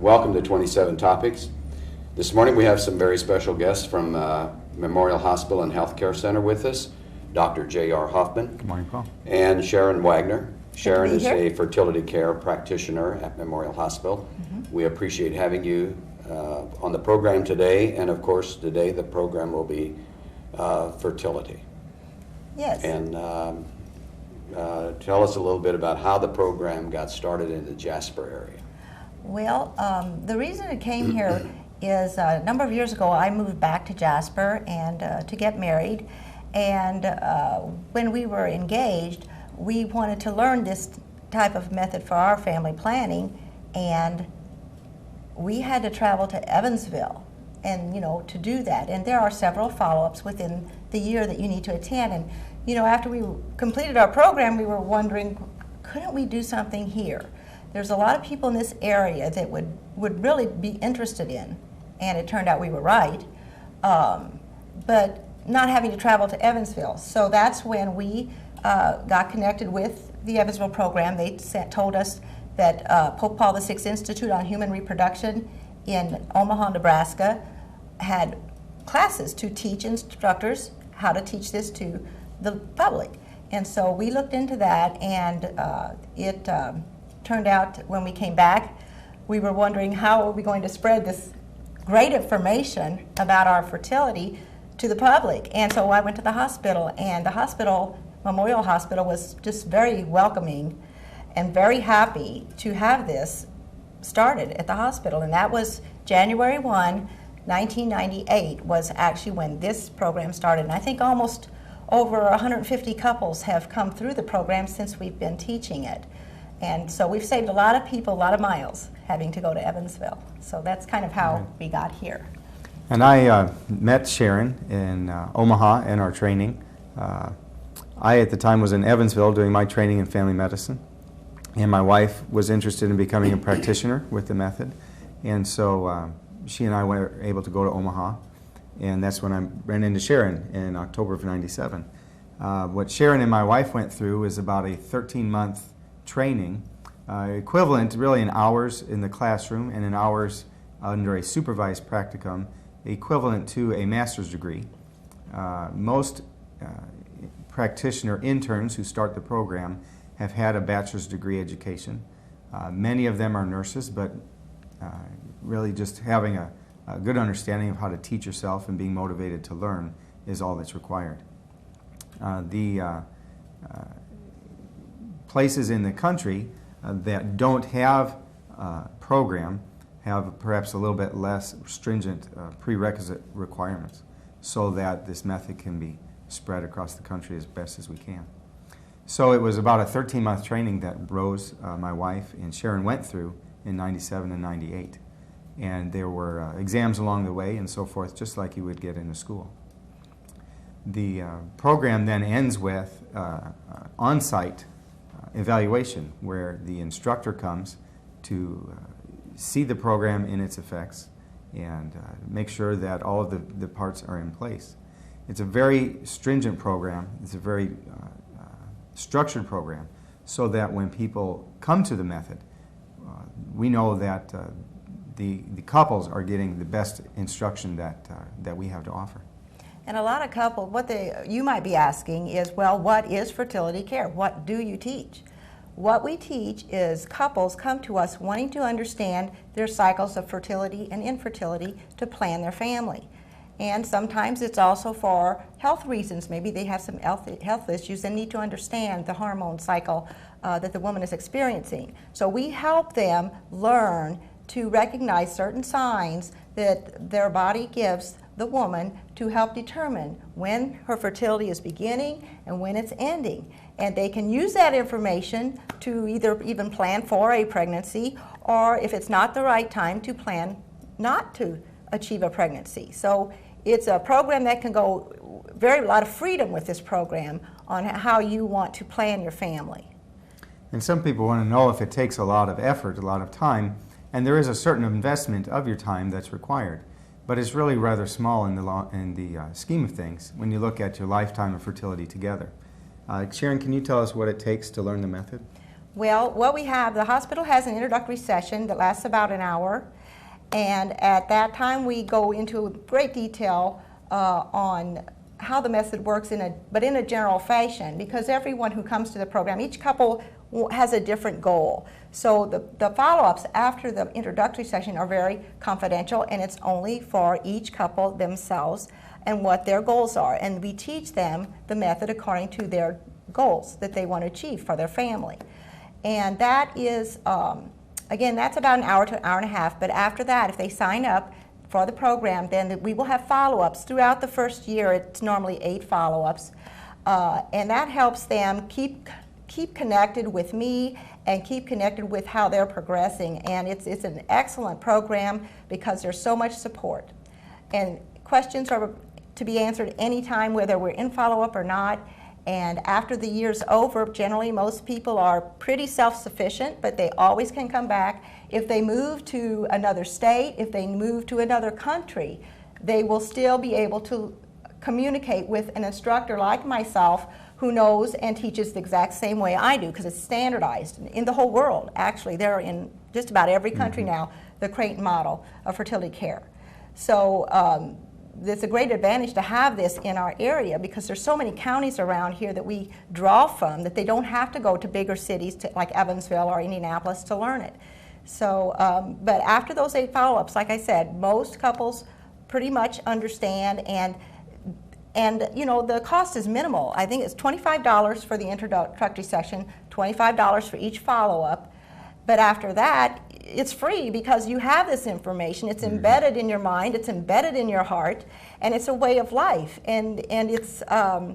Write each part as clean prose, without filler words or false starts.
Welcome to 27 Topics. This morning we have some very special guests from Memorial Hospital and Healthcare Center with us, Dr. J.R. Hoffman. Good morning, Paul. And Sharon Wagner. Sharon is here. a fertility care practitioner at Memorial Hospital. We appreciate having you on the program today, and of course today the program will be fertility. Yes. And tell us a little bit about how the program got started in the Jasper area. Well, the reason it came here is a number of years ago I moved back to Jasper and to get married, and when we were engaged we wanted to learn this type of method for our family planning, and we had to travel to Evansville and to do that, and there are several follow-ups within the year that you need to attend. And after we completed our program we were wondering, couldn't we do something here? There's a lot of people in this area that would really be interested in, and it turned out we were right, but not having to travel to Evansville. So that's when we got connected with the Evansville program. They told us that Pope Paul VI Institute on Human Reproduction in Omaha, Nebraska had classes to teach instructors how to teach this to the public. And so we looked into that, and it turned out when we came back, we were wondering how are we going to spread this great information about our fertility to the public. And so I went to the hospital, and the hospital, Memorial Hospital, was just very welcoming and very happy to have this started at the hospital. And that was January 1, 1998 was actually when this program started. And I think almost over 150 couples have come through the program since we've been teaching it. And so we've saved a lot of people a lot of miles having to go to Evansville. So that's kind of how we got here. And I met Sharon in Omaha in our training. I at the time was in Evansville doing my training in family medicine, and my wife was interested in becoming a practitioner with the method, and so she and I were able to go to Omaha, and that's when I ran into Sharon in October of '97. What Sharon and my wife went through is about a 13-month training, equivalent really in hours in the classroom and in hours under a supervised practicum, equivalent to a master's degree. Most practitioner interns who start the program have had a bachelor's degree education. Many of them are nurses, but really just having a good understanding of how to teach yourself and being motivated to learn is all that's required. The places in the country that don't have a program have perhaps a little bit less stringent prerequisite requirements so that this method can be spread across the country as best as we can. So it was about a 13-month training that Rose, my wife, and Sharon went through in '97 and '98. And there were exams along the way and so forth, just like you would get in a school. The program then ends with on-site evaluation, where the instructor comes to see the program in its effects and make sure that all of the parts are in place. It's a very stringent program. It's a very structured program, so that when people come to the method, we know that the couples are getting the best instruction that we have to offer. And a lot of couples, you might be asking is, well, what is fertility care? What do you teach? What we teach is couples come to us wanting to understand their cycles of fertility and infertility to plan their family. And sometimes it's also for health reasons. Maybe they have some health issues and need to understand the hormone cycle that the woman is experiencing. So we help them learn to recognize certain signs that their body gives the woman to help determine when her fertility is beginning and when it's ending. And they can use that information to either even plan for a pregnancy, or if it's not the right time, to plan not to achieve a pregnancy. So it's a program that can go a lot of freedom with this program on how you want to plan your family. And some people want to know if it takes a lot of effort, a lot of time, and there is a certain investment of your time that's required. But it's really rather small in the scheme of things when you look at your lifetime of fertility together. Sharon, can you tell us what it takes to learn the method? Well, what we have, the hospital has an introductory session that lasts about an hour, and at that time we go into great detail on how the method works but in a general fashion, because everyone who comes to the program, each couple has a different goal. So the follow-ups after the introductory session are very confidential, and it's only for each couple themselves and what their goals are. And we teach them the method according to their goals that they want to achieve for their family. And that is, again, that's about an hour to an hour and a half. But after that, if they sign up for the program, then we will have follow-ups. Throughout the first year, it's normally 8 follow-ups. And that helps them keep connected with me and keep connected with how they're progressing. And it's an excellent program because there's so much support. And questions are to be answered anytime, whether we're in follow-up or not. And after the year's over, generally most people are pretty self-sufficient, but they always can come back. If they move to another state, if they move to another country, they will still be able to communicate with an instructor like myself who knows and teaches the exact same way I do, because it's standardized in the whole world. Actually, they're in just about every country now, the Creighton model of fertility care. So it's a great advantage to have this in our area, because there's so many counties around here that we draw from that they don't have to go to bigger cities like Evansville or Indianapolis to learn it. So, but after those 8 follow-ups, like I said, most couples pretty much understand, and you know, the cost is minimal. I think it's $25 for the introductory session, $25 for each follow-up. But after that, it's free because you have this information. It's embedded in your mind, it's embedded in your heart, and it's a way of life. And it's a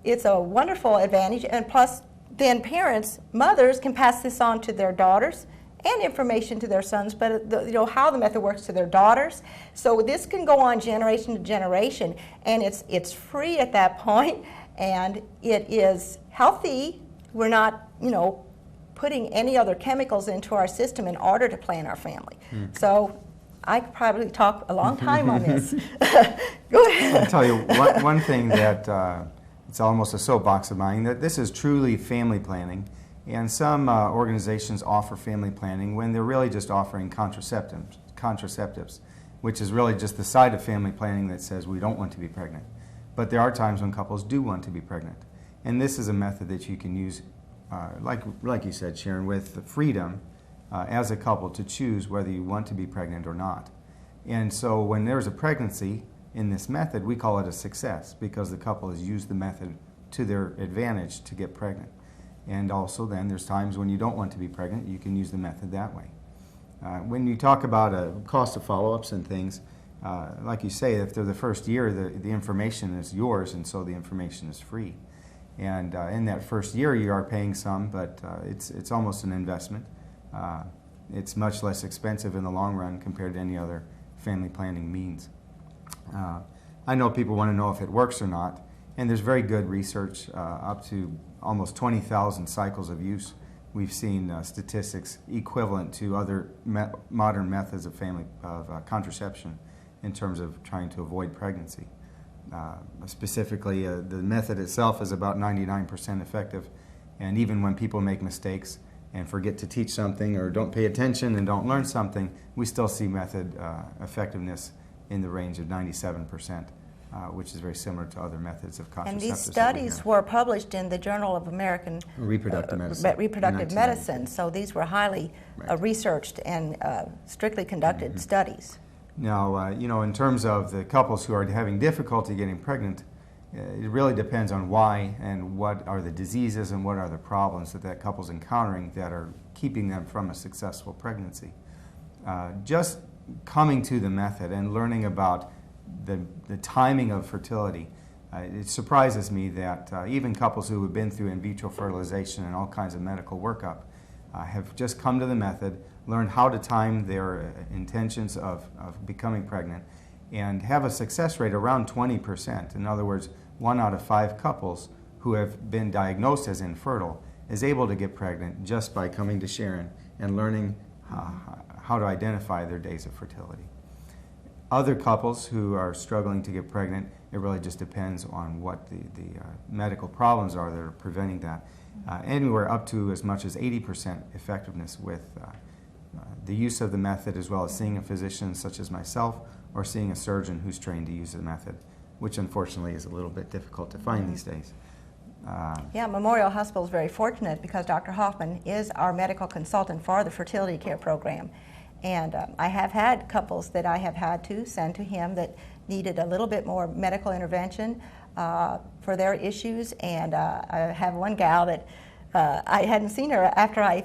wonderful advantage. And plus, then parents, mothers, can pass this on to their daughters and information to their sons, but you know how the method works to their daughters. So this can go on generation to generation, and it's free at that point, and it is healthy. We're not, you know, putting any other chemicals into our system in order to plan our family. So I could probably talk a long time on this. Go ahead. I'll tell you one thing that it's almost a soapbox of mine, that this is truly family planning. And some organizations offer family planning when they're really just offering contraceptives, which is really just the side of family planning that says we don't want to be pregnant. But there are times when couples do want to be pregnant. And this is a method that you can use, like you said, Sharon, with the freedom as a couple to choose whether you want to be pregnant or not. And so when there's a pregnancy in this method, we call it a success because the couple has used the method to their advantage to get pregnant. And also then there's times when you don't want to be pregnant, you can use the method that way. When you talk about a cost of follow-ups and things, like you say, if they're the first year, the information is yours, and so the information is free. And in that first year you are paying some, but it's almost an investment. It's much less expensive in the long run compared to any other family planning means. I know people want to know if it works or not, and there's very good research up to almost 20,000 cycles of use. We've seen statistics equivalent to other modern methods of contraception in terms of trying to avoid pregnancy. Specifically, the method itself is about 99% effective, and even when people make mistakes and forget to teach something or don't pay attention and don't learn something, we still see method effectiveness in the range of 97%. Which is very similar to other methods of contraceptives. And these studies were published in the Journal of American Reproductive Medicine. Reproductive Medicine. So these were highly researched and strictly conducted studies. Now, you know, in terms of the couples who are having difficulty getting pregnant, it really depends on why and what are the diseases and what are the problems that couple's encountering that are keeping them from a successful pregnancy. Just coming to the method and learning about the timing of fertility, it surprises me that even couples who have been through in vitro fertilization and all kinds of medical workup have just come to the method, learned how to time their intentions of becoming pregnant, and have a success rate around 20%. In other words, 1 out of 5 couples who have been diagnosed as infertile is able to get pregnant just by coming to Sharon and learning how to identify their days of fertility. Other couples who are struggling to get pregnant, it really just depends on what the medical problems are that are preventing that. Anywhere up to as much as 80% effectiveness with the use of the method, as well as seeing a physician such as myself or seeing a surgeon who's trained to use the method, which unfortunately is a little bit difficult to find these days. Yeah, Memorial Hospital is very fortunate because Dr. Hoffman is our medical consultant for the fertility care program. And I have had couples that I have had to send to him that needed a little bit more medical intervention for their issues. And I have one gal that I hadn't seen her after I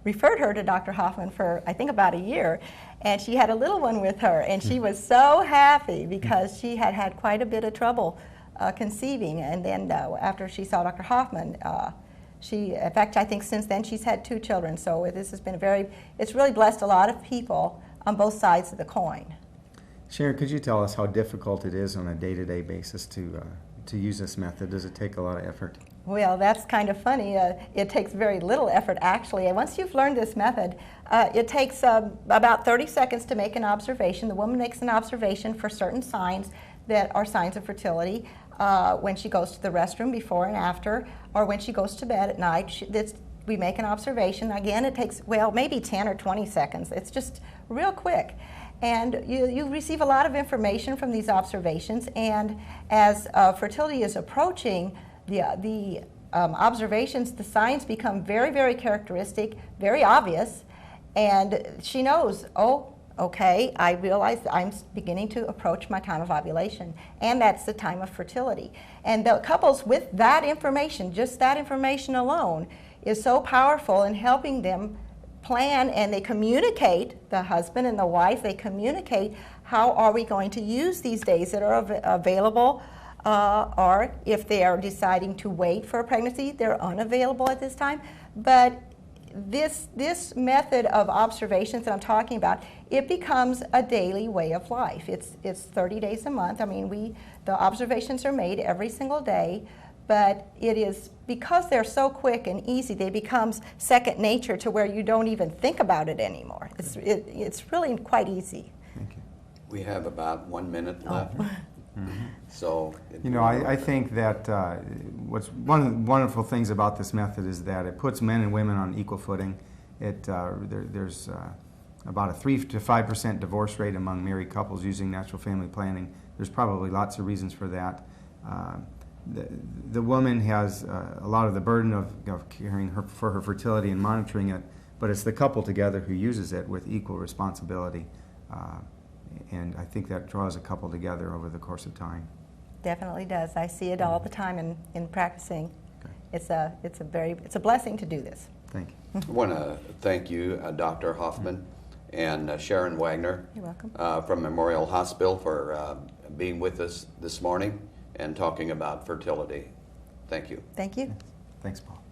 referred her to Dr. Hoffman for, I think, about a year. And she had a little one with her, and she was so happy because she had had quite a bit of trouble conceiving. And then after she saw Dr. Hoffman, in fact, I think since then she's had 2 children. So this has been it's really blessed a lot of people on both sides of the coin. Sharon, could you tell us how difficult it is on a day-to-day basis to use this method? Does it take a lot of effort? Well, that's kind of funny. It takes very little effort, actually. And once you've learned this method, it takes about 30 seconds to make an observation. The woman makes an observation for certain signs that are signs of fertility. When she goes to the restroom before and after, or when she goes to bed at night, we make an observation. Again, it takes, well, maybe 10 or 20 seconds. It's just real quick. And you receive a lot of information from these observations. And as fertility is approaching, the observations, the signs become very, very characteristic, very obvious. And she knows, oh, okay, I realize that I'm beginning to approach my time of ovulation, and that's the time of fertility. And the couples with that information, just that information alone, is so powerful in helping them plan, and they communicate, the husband and the wife, they communicate how are we going to use these days that are available, or if they are deciding to wait for a pregnancy, they're unavailable at this time. But this method of observations that I'm talking about, it becomes a daily way of life. It's 30 days a month. I mean, the observations are made every single day, but it is, because they're so quick and easy, they become second nature to where you don't even think about it anymore. It's really quite easy. Thank you. We have about 1 minute left. So, I think that what's one of the wonderful things about this method is that it puts men and women on equal footing. There's about a 3 to 5% divorce rate among married couples using natural family planning. There's probably lots of reasons for that. The woman has a lot of the burden of caring for her fertility and monitoring it, but it's the couple together who uses it with equal responsibility. And I think that draws a couple together over the course of time. Definitely does. I see it all the time in practicing. Okay. It's a blessing to do this. Thank you. I want to thank you, Dr. Hoffman and Sharon Wagner. You're welcome. From Memorial Hospital for being with us this morning and talking about fertility. Thank you. Thank you. Thanks, Paul.